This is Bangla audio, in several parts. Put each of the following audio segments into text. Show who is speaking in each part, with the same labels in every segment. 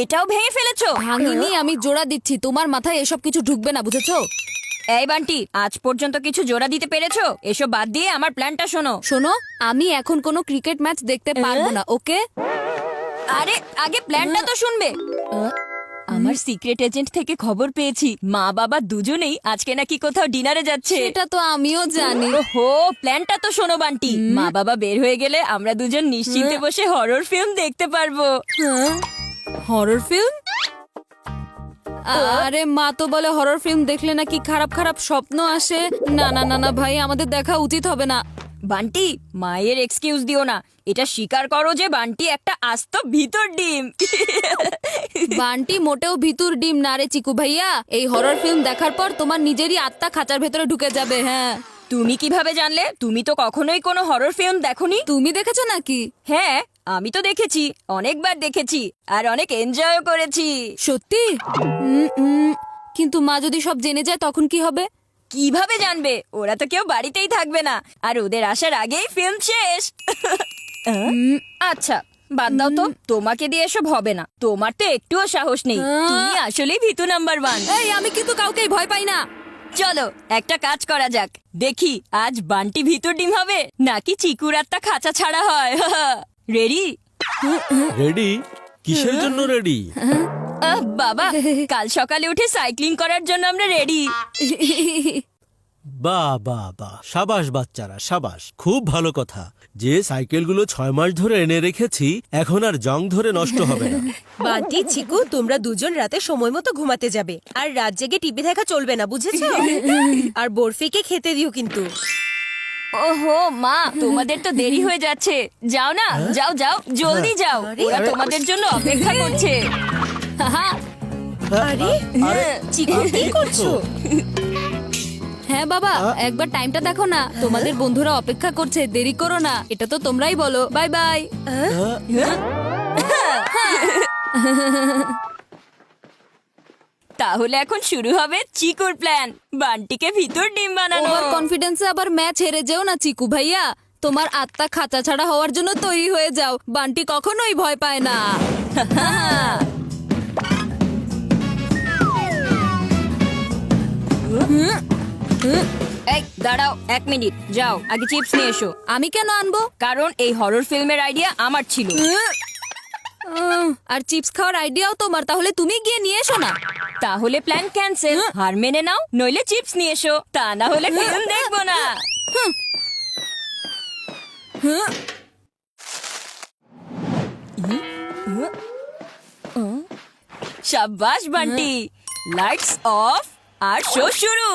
Speaker 1: এটাও ভেঙে ফেলেছো?
Speaker 2: ভাঙিনি, আমি জোড়া দিচ্ছি। তোমার মাথায় এসব কিছু ঢুকবে না, বুঝেছো?
Speaker 1: এই বান্টি, আজ পর্যন্ত কিছু জোড়া দিতে পেরেছো? এসব বাদ দিয়ে আমার প্ল্যানটা শোনো।
Speaker 2: শোনো, আমি এখন কোনো ক্রিকেট ম্যাচ দেখতে পারবো না, ওকে?
Speaker 1: আরে আগে প্ল্যানটা তো শুনবে। আমার সিক্রেট এজেন্ট থেকে খবর পেয়েছি মা বাবা দুজনেই আজকে নাকি কোথাও ডিনারে যাচ্ছে।
Speaker 2: এটা তো আমিও জানি।
Speaker 1: ওহো, প্ল্যানটা তো শোনো বান্টি। মা বাবা বের হয়ে গেলে আমরা দুজন নিশ্চিন্তে বসে হরর ফিল্ম দেখতে পারবো।
Speaker 2: Horror film? আরে মা তো বলে হরর ফিল্ম দেখলে নাকি খারাপ খারাপ স্বপ্ন আসে। না না না না ভাই, আমাদের দেখা উচিত হবে না।
Speaker 1: বান্টি, মায়ের এক্সকিউজ দিও না। এটা স্বীকার করো যে বান্টি একটা আস্ত ভিতর ডিম।
Speaker 2: বান্টি মোটেও ভিতুর ডিম না রে চিকু ভাইয়া। এই হরর ফিল্ম দেখার পর তোমার নিজেরই আত্মা খাঁচার ভেতরে ঢুকে যাবে। হ্যাঁ।
Speaker 1: তুমি কিভাবে জানলে? তুমি তো কখনোই কোনো হরর ফিল্ম দেখোনি।
Speaker 2: তুমি দেখেছো নাকি?
Speaker 1: হ্যাঁ, আমি তো দেখেছি, অনেকবার দেখেছি, আর অনেক এনজয়ও করেছি।
Speaker 2: সত্যি? কিন্তু মা যদি সব জেনে যায় তখন কি হবে?
Speaker 1: কিভাবে জানবে? ওরা তো কেউ বাড়িতেই থাকবে না, আর ওদের আসার আগেই ফিল্ম শেষ। আচ্ছা, বাদ দাও তো, তোমাকে দিয়ে এসব হবে না। তোমার তো একটুও সাহস নেই। তুমি আসলেই ভীতু নাম্বার 1।
Speaker 2: এই, আমি কিন্তু কাউকেই ভয় পাই না।
Speaker 1: চলো একটা কাজ করা যাক, দেখি আজ বান্টি ভিতর ডিম হবে নাকি চিকুর আত্মা খাঁচা ছাড়া হয়। রেডি?
Speaker 3: রেডি? কিসের জন্য রেডি?
Speaker 1: বাবা, কাল সকালে উঠে সাইক্লিং করার জন্য আমরা রেডি।
Speaker 3: বাহ বাহ বাহ, সাবাস বাচ্চারা, সাবাস। খুব ভালো কথা যে সাইকেলগুলো 6 মাস ধরে এনে রেখেছি এখন আর জং ধরে নষ্ট হবে না।
Speaker 4: বান্টি, চিকু, তোমরা দুজন রাতে সময় মতো ঘুমাতে যাবে, আর রাত জেগে টিভি দেখা চলবে না, বুঝেছো? আর বরফিকে খেতে দিও কিন্তু।
Speaker 1: ওহো মা, তোমাদের তো দেরি হয়ে যাচ্ছে। যাও না, যাও যাও, জলদি যাও, ওরা তোমাদের জন্য অপেক্ষা করছে।
Speaker 4: আরে চিকু, কি করছো?
Speaker 2: হ্যাঁ বাবা, একবার টাইমটা দেখো না। তোমাদের বন্ধুরা অপেক্ষা করছে, দেরি করো না। এটা তো তোমরাই বলো। Bye bye.
Speaker 1: তাহলে এখন শুরু হবে চিকুর প্ল্যান, বান্টিকে ভিতর ডিম বানানো।
Speaker 2: ওভার কনফিডেন্সে আবার ম্যাচ হেরে যেও না চিকু ভাইয়া। তোমার আত্মা খাঁচা ছাড়া হওয়ার জন্য তৈরি হয়ে যাও। বান্টি কখনোই ভয় পায় না।
Speaker 1: এই দাঁড়াও, 1 মিনিট। যাও আগে চিপস নিয়ে এসো।
Speaker 2: আমি কেন আনবো?
Speaker 1: কারণ এই হরর ফিল্মের আইডিয়া আমার ছিল।
Speaker 2: আর চিপস খাওয়ার আইডিয়াও তোমার, তাহলে তুমি গিয়ে নিয়ে এসো না।
Speaker 1: তাহলে প্ল্যান ক্যান্সেল। হার মেনে নাও, নইলে চিপস নিয়ে এসো, তা না হলে ফিল্ম দেখবো না। শাবাশ বান্টি, লাইটস অফ আর শো শুরু।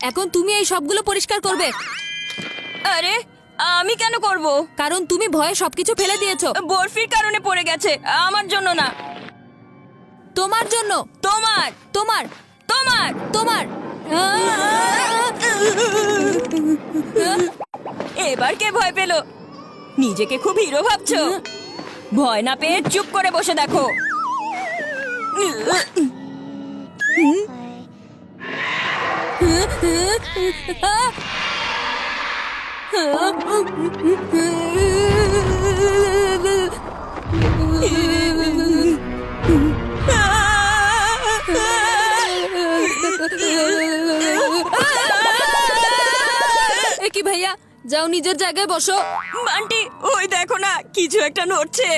Speaker 2: এখন তুমি এই সবগুলো পরিষ্কার করবে।
Speaker 1: আরে আমি কেন করব?
Speaker 2: কারণ তুমি ভয়ে সবকিছু ফেলে দিয়েছো।
Speaker 1: বরফির কারণে পড়ে গেছে, আমার জন্য না।
Speaker 2: তোমার জন্য।
Speaker 1: তোমার
Speaker 2: তোমার
Speaker 1: তোমার
Speaker 2: তোমার
Speaker 1: এবার কে ভয় পেল? নিজেকে খুব হিরো ভাবছো? ভয় না পেয়ে চুপ করে বসে দেখো।
Speaker 2: এ কি ভাইয়া, যাও নিজের জায়গায় বসো।
Speaker 1: বান্টি, ওই দেখো না, কিছু একটা নড়ছে।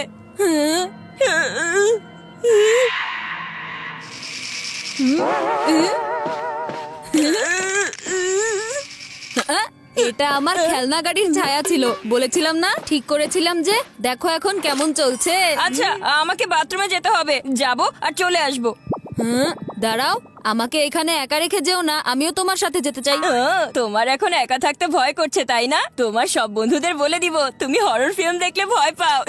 Speaker 2: এটা আমার খেলনা গাড়ির ছায়া ছিল। বলেছিলাম না, ঠিক করেছিলাম যে। দেখো এখন কেমন চলছে।
Speaker 1: আচ্ছা, আমাকে বাথরুমে যেতে হবে, যাবো আর চলে আসবো।
Speaker 2: দাঁড়াও, আমাকে এখানে একা রেখে যেও না, আমিও তোমার সাথে যেতে চাই।
Speaker 1: তোমার এখন একা থাকতে ভয় করছে তাই না? তোমার সব বন্ধুদের বলে দিব তুমি হরর ফিল্ম দেখলে ভয় পাও।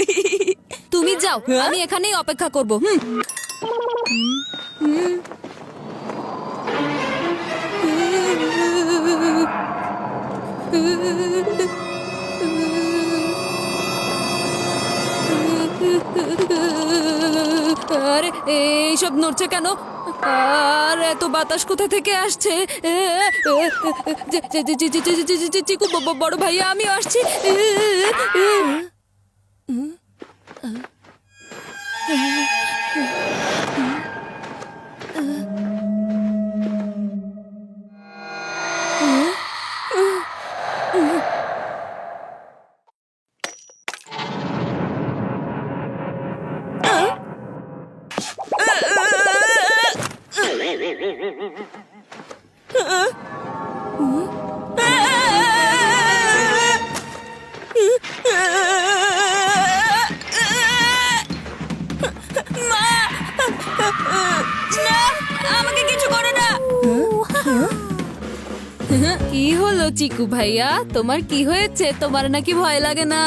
Speaker 2: তুমি যাও, আমি এখানেই অপেক্ষা করব। আরে এইসব নড়ছে কেন? আর এত বাতাস কোথা থেকে আসছে? চিকু, বড় ভাইয়া, আমিও আসছি।
Speaker 1: আমাকে কিছু করো না।
Speaker 2: কি হলো চিকু ভাইয়া, তোমার কি হয়েছে? তোমার নাকি ভয় লাগে না?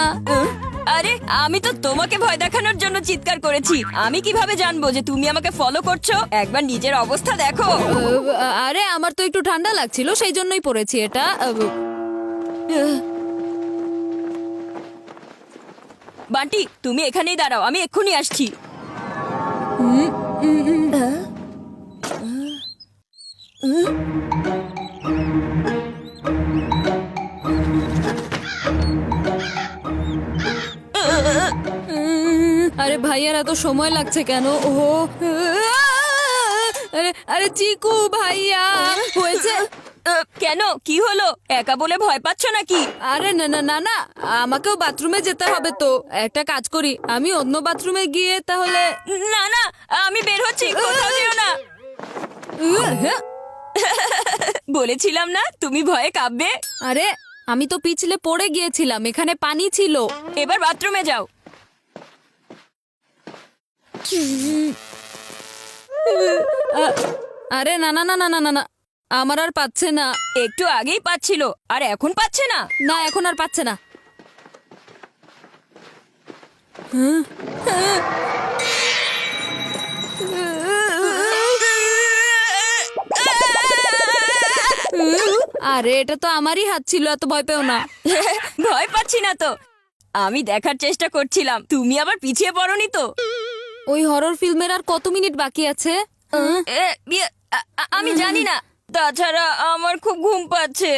Speaker 1: আরে আমি তো তোমাকে ভয় দেখানোর জন্য চিৎকার করেছি। আমি কিভাবে জানবো যে তুমি আমাকে ফলো করছো? একবার নিজের অবস্থা দেখো।
Speaker 2: আরে আমার তো একটু ঠান্ডা লাগছিল, সেই জন্যই পরেছি এটা।
Speaker 1: বান্টি, তুমি এখানেই দাঁড়াও, আমি এক্ষুনি আসছি।
Speaker 2: আরে ভাইয়ার এত সময় লাগছে কেন? ও আরে আরে চিকু ভাইয়া, হয়েছে?
Speaker 1: কেন, কি হলো? একা বলে ভয় পাচ্ছ নাকি?
Speaker 2: আরে না না না না, আমাকেও বাথরুমে যেতে হবে তো। একটা কাজ করি, আমি অন্য বাথরুমে গিয়ে তাহলে।
Speaker 1: না না, আমি বের হচ্ছি, কোথাও যেও না। বলেছিলাম না তুমি ভয়ে কাঁপবে।
Speaker 2: আরে আমি তো পিছলে পড়ে গিয়েছিলাম, এখানে পানি ছিল।
Speaker 1: এবার বাথরুমে যাও।
Speaker 2: আরে না না না না না না না, আমার আর পাচ্ছে না।
Speaker 1: একটু আগেই পাচ্ছিল, আর এখন পাচ্ছে না?
Speaker 2: না, এখন আর পাচ্ছে না। আরে এটা তো আমারই হাত ছিল, এত ভয় পেও না।
Speaker 1: ভয় পাচ্ছি না তো, আমি দেখার চেষ্টা করছিলাম তুমি আবার পিছিয়ে পড়োনি তো।
Speaker 2: ওই হরর ফিল্মের আর কত মিনিট বাকি আছে?
Speaker 1: আমি জানি না, তাছাড়া আমার খুব ঘুম পাচ্ছে।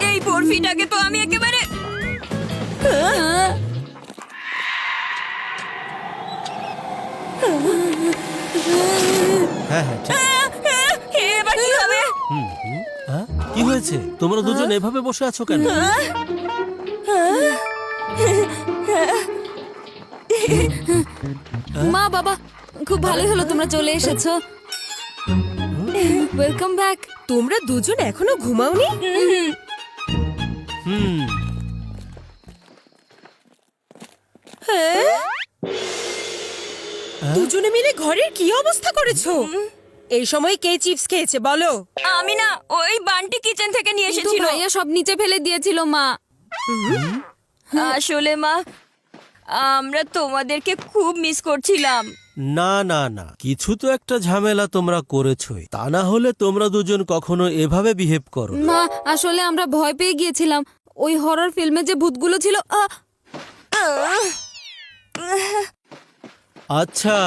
Speaker 1: এই বরফিটাকে তো আমি একেবারে।
Speaker 3: হ্যাঁ হ্যাঁ ঠিক।
Speaker 1: এবার কি হবে?
Speaker 3: হ্যাঁ? কি হয়েছে? তোমরা দুজন এভাবে বসে আছো কেন?
Speaker 2: মা বাবা, খুব ভালোই হলো তোমরা চলে এসেছো। Welcome back.
Speaker 4: তোমরা দুজন এখনো ঘুমাওনি?
Speaker 3: হুম।
Speaker 4: হ্যাঁ? দুজনে মিলে ঘরের কি অবস্থা করেছো? এই সময় কে চিপস খেয়েছে বলো?
Speaker 1: আমি না, ওই বান্টি কিচেন থেকে নিয়ে
Speaker 2: কিন্তু
Speaker 1: এসেছিল।
Speaker 2: ভাইয়া সব নিচে ফেলে দিয়েছিল মা।
Speaker 1: আসলে মা, আমরা তোমাদেরকে খুব মিস করছিলাম।
Speaker 3: না না না, কিছু তো একটা ঝামেলা তোমরা করেছোই, তা না হলে তোমরা দুজন কখনো এভাবে বিহেভ করো না।
Speaker 2: মা আসলে আমরা ভয় পেয়ে গিয়েছিলাম, ওই হরর ফিল্মে যে ভূতগুলো ছিল।
Speaker 3: আচ্ছা,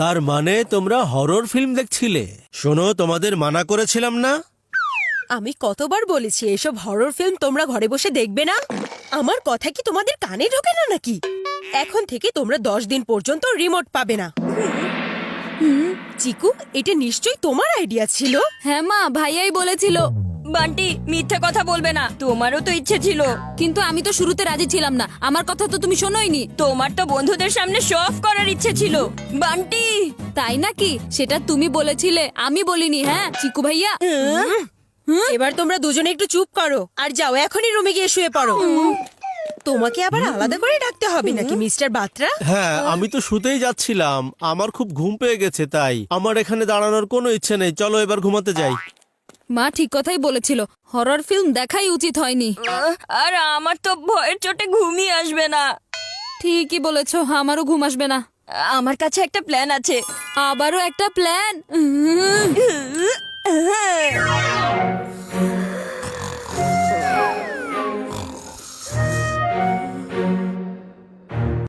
Speaker 3: তার মানে তোমরা হরর ফিল্ম দেখছিলে? শোনো, তোমাদের মানা করেছিলাম না?
Speaker 4: আমি কতবার বলেছি এসব হরর ফিল্ম তোমরা ঘরে বসে দেখবে না। আমার কথা কি তোমাদের কানে ঢোকে না নাকি? এখন থেকে তোমরা 10 দিন পর্যন্ত রিমোট পাবে না। চিকু, এটা নিশ্চয়ই তোমার আইডিয়া ছিল।
Speaker 2: হ্যাঁ মা, ভাইয়াই বলেছিল।
Speaker 1: বান্টি, মিথ্যে কথা বলবে না, তোমারও তো ইচ্ছে ছিল।
Speaker 2: কিন্তু আমি তো শুরুতে রাজি ছিলাম না, আমার কথা তো তুমি শোনোইনি।
Speaker 1: তোমার তো বন্ধুদের সামনে শো অফ করার ইচ্ছে ছিল। বান্টি,
Speaker 2: তাই নাকি? সেটা তুমি বলেছিলে, আমি বলিনি। হ্যাঁ চিকু ভাইয়া।
Speaker 4: এবার তোমরা দুজনে একটু চুপ করো আর যাও এখনই রুমে গিয়ে শুয়ে পড়ো। তোমাকে আবার আলাদা করে ডাকতে হবে নাকি মিস্টার বাত্রা?
Speaker 3: হ্যাঁ, আমি তো শুতেই যাচ্ছিলাম, আমার খুব ঘুম পেয়ে গেছে, তাই আমার এখানে দাঁড়ানোর কোনো ইচ্ছে নেই। চলো এবার ঘুমাতে যাই।
Speaker 2: মা ঠিক কথাই বলেছিল, হরর ফিল্ম দেখাই উচিত হয়নি।
Speaker 1: আর আমার তো ভয়ের চোটে ঘুমই আসবে না।
Speaker 2: ঠিকই বলেছো, আমারও ঘুম আসবে না।
Speaker 1: আমার কাছে একটা প্ল্যান আছে।
Speaker 2: আবারও একটা প্ল্যান।